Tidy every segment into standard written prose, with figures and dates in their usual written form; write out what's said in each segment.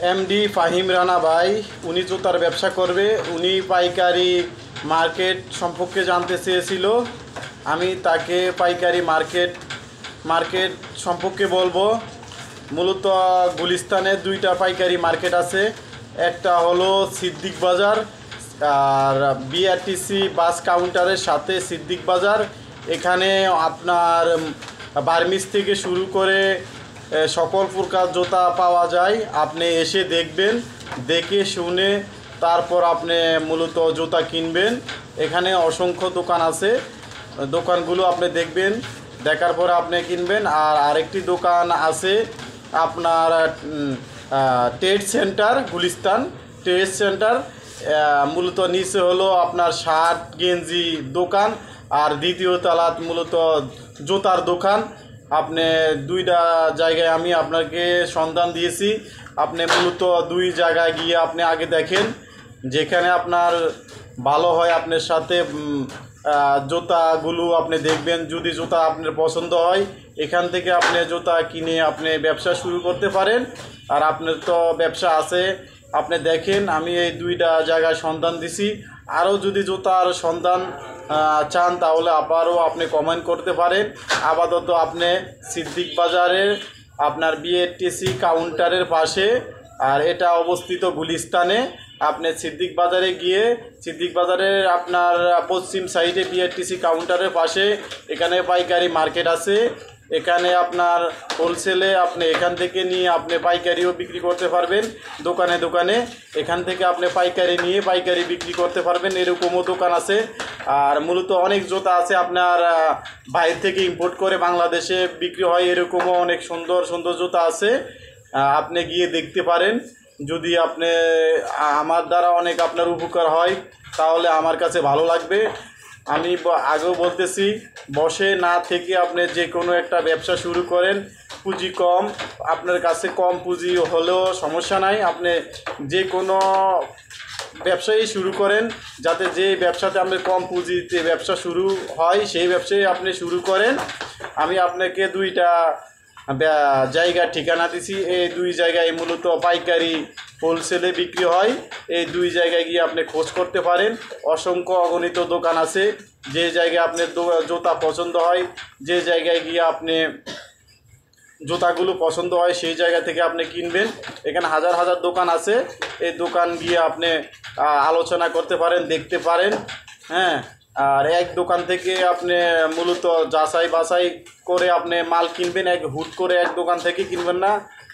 MD Fahim Rana ভাই, উনি জুতার ব্যবসা করবে। উনি পাইকারি মার্কেট সম্পর্কে জানতে চেয়েছিল। আমি তাকে পাইকারি মার্কেট সম্পর্কে বলবো। মূলত গুলিস্তানে দুইটা পাইকারি মার্কেট আছে। একটা হলো সিদ্দিক বাজার, আর বিআরটিসি বাস কাউন্টারের সাথে সিদ্দিক বাজার। এখানে আপনার বার্মিজ থেকে শুরু করে সকল প্রকার জুতা পাওয়া যায়। আপনি এসে দেখবেন, দেখে শুনে তারপর আপনি মূলত জুতা কিনবেন। এখানে অসংখ্য দোকান আছে, দোকানগুলো আপনি দেখবেন, দেখার পরে আপনি কিনবেন। আর আরেকটি দোকান আছে আপনার trade centre, Gulistan trade centre. মূলত নিচে হলো আপনার শার্ট গেঞ্জি দোকান, আর দ্বিতীয় তলাত মূলত জুতার দোকান। আপনি দুইটা জায়গায় আমি আপনাকে সন্ধান দিয়েছি। আপনি মূলত দুই জায়গায় গিয়ে আপনি আগে দেখেন, যেখানে আপনার ভালো হয় আপনার সাথে জুতাগুলো আপনি দেখবেন। যদি জুতা আপনার পছন্দ হয়, এখান থেকে আপনি জুতা কিনে আপনি ব্যবসা শুরু করতে পারেন। আর আপনার তো ব্যবসা আছে, আপনি দেখেন। আমি এই দুইটা জায়গায় সন্ধান দিছি। আরও যদি জুতার সন্ধান চান তাহলে আবারও আপনি কমেন্ট করতে পারেন। আপাতত আপনি সিদ্দিক বাজারের আপনার বিআরটিসি কাউন্টারের পাশে, আর এটা অবস্থিত গুলিস্তানে। আপনি সিদ্দিক বাজারে গিয়ে, সিদ্দিক বাজারের আপনার পশ্চিম সাইডে বিআরটিসি কাউন্টারের পাশে এখানে পাইকারি মার্কেট আছে। এখানে আপনার হোলসেলে আপনি এখান থেকে নিয়ে আপনি পাইকারিও বিক্রি করতে পারবেন। দোকানে দোকানে এখান থেকে আপনি পাইকারি নিয়ে পাইকারি বিক্রি করতে পারবেন, এরকমও দোকান আছে। আর মূলত অনেক জুতা আছে আপনার বাইরে থেকে ইম্পোর্ট করে বাংলাদেশে বিক্রি হয়, এরকমও অনেক সুন্দর সুন্দর জুতা আছে। আপনি গিয়ে দেখতে পারেন। যদি আপনি আমার দ্বারা অনেক আপনার উপকার হয় তাহলে আমার কাছে ভালো লাগবে। আমি আগেও বলতেছি, বসে না থেকে আপনি যে কোনো একটা ব্যবসা শুরু করেন। পুঁজি কম, আপনার কাছে কম পুঁজি হলেও সমস্যা নাই। আপনি যে কোনো ব্যবসায়ী শুরু করেন, যাতে যে ব্যবসাতে আপনার কম পুঁজিতে ব্যবসা শুরু হয় সেই ব্যবসায়ী আপনি শুরু করেন। আমি আপনাকে দুইটা জায়গার ঠিকানা দিছি। এই দুই জায়গায় মূলত পাইকারি হোলসেলে বিক্রি হয়। এই দুই জায়গায় গিয়ে আপনি খোঁজ করতে পারেন। অসংখ্য অগণিত দোকান আছে। যে জায়গায় আপনার জুতা পছন্দ হয়, যে জায়গায় গিয়ে আপনি জুতাগুলো পছন্দ হয় সেই জায়গা থেকে আপনি কিনবেন। এখানে হাজার হাজার দোকান আছে। এই দোকান গিয়ে আপনি আলোচনা করতে পারেন, দেখতে পারেন। হ্যাঁ, আর এক দোকান থেকে আপনি মূলত যাচাই বাছাই করে আপনি মাল কিনবেন। হুট করে এক দোকান থেকে কিনবেন না,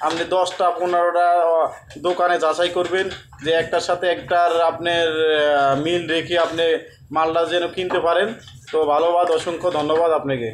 আপনি 10টা 15টা দোকানে যাচাই করবেন, যে একটার সাথে একটার আপনার মিল রেখে আপনি মালটা যেন কিনতে পারেন। তো ভালোবাদ, অসংখ্য ধন্যবাদ আপনাকে।